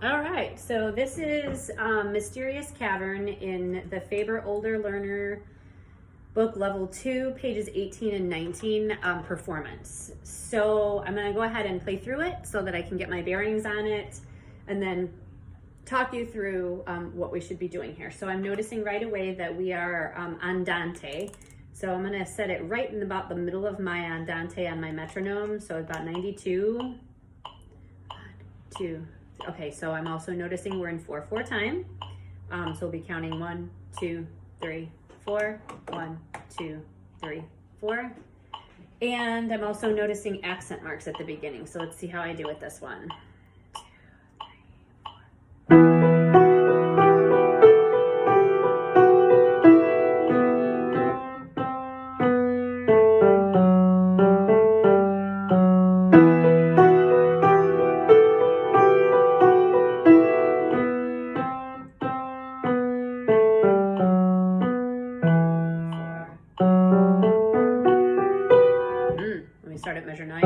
All right, so this is Mysterious Cavern in the Faber Older Learner book level 2, pages 18 and 19, performance. So I'm gonna go ahead and play through it so that I can get my bearings on it and then talk you through what we should be doing here. So I'm noticing right away that we are andante. So I'm gonna set it right in about the middle of my andante on my metronome. So about 92, 1, 2, okay, so I'm also noticing we're in 4/4 time. So we'll be counting 1, 2, 3, 4, 1, 2, 3, 4. And I'm also noticing accent marks at the beginning. So let's see how I do with this one. Let me start at measure 9.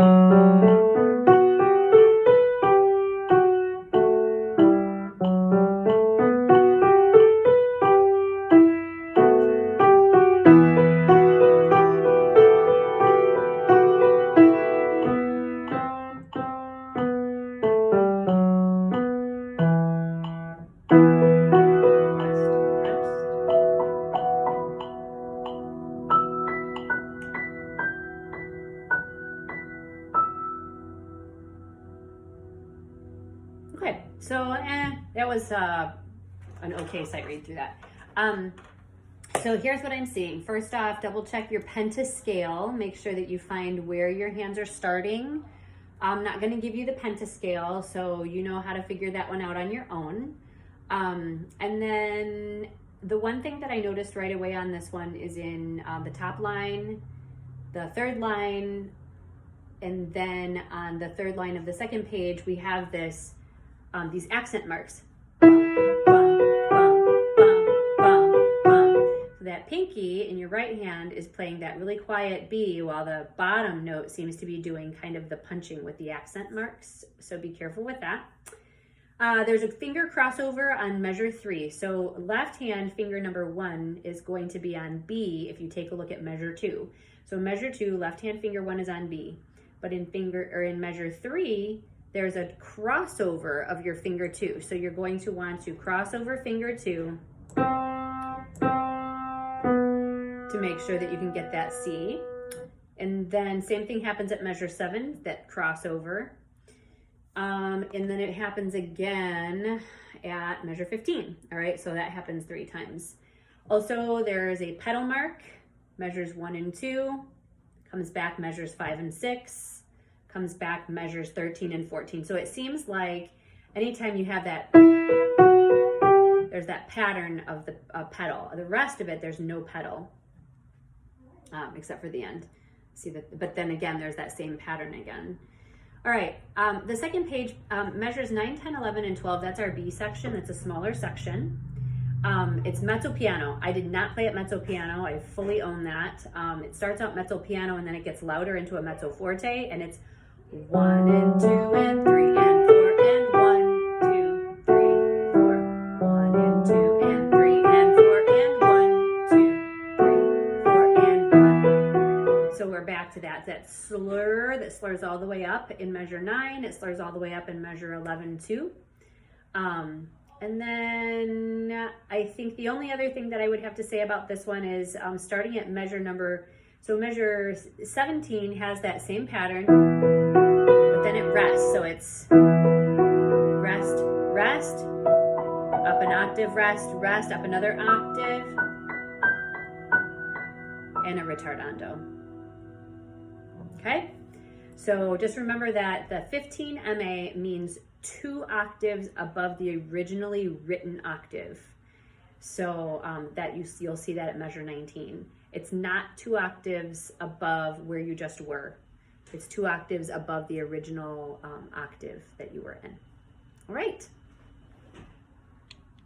Okay, so that was an okay sight read through that. So here's what I'm seeing. First off, double check your pentascale. Make sure that you find where your hands are starting. I'm not going to give you the pentascale, so you know how to figure that one out on your own. And then the one thing that I noticed right away on this one is in the top line, the third line, and then on the third line of the second page, we have this these accent marks. Bum, bum, bum, bum, bum, bum. So that pinky in your right hand is playing that really quiet B, while the bottom note seems to be doing kind of the punching with the accent marks. So be careful with that. There's a finger crossover on measure 3. So left hand finger number 1 is going to be on B if you take a look at measure 2. So measure 2, left hand finger 1 is on B. But in measure 3, there's a crossover of your finger 2. So you're going to want to cross over finger 2 to make sure that you can get that C. And then same thing happens at measure 7, that crossover. And then it happens again at measure 15. All right, so that happens 3 times. Also, there's a pedal mark, measures 1 and 2, comes back measures 5 and 6, comes back measures 13 and 14. So it seems like anytime you have that, there's that pattern of the pedal. The rest of it, there's no pedal, except for the end. See that, but then again, there's that same pattern again. All right, the second page measures 9, 10, 11, and 12. That's our B section. That's a smaller section. It's mezzo piano. I did not play at mezzo piano. I fully own that. It starts out mezzo piano and then it gets louder into a mezzo forte, and it's 1 and 2 and 3 and 4 and 1, 2, 3, 4. 1 and 2 and 3 and 4 and 1, 2, 3, 4 and 1. So we're back to that slur that slurs all the way up in measure 9. It slurs all the way up in measure 11 too. And then I think the only other thing that I would have to say about this one is starting at measure 17 has that same pattern, but then it rests. So it's rest, rest, up an octave, rest, rest, up another octave, and a ritardando. Okay? So just remember that the 15 MA means 2 octaves above the originally written octave. So you'll see that at measure 19. It's not 2 octaves above where you just were. It's 2 octaves above the original octave that you were in. All right.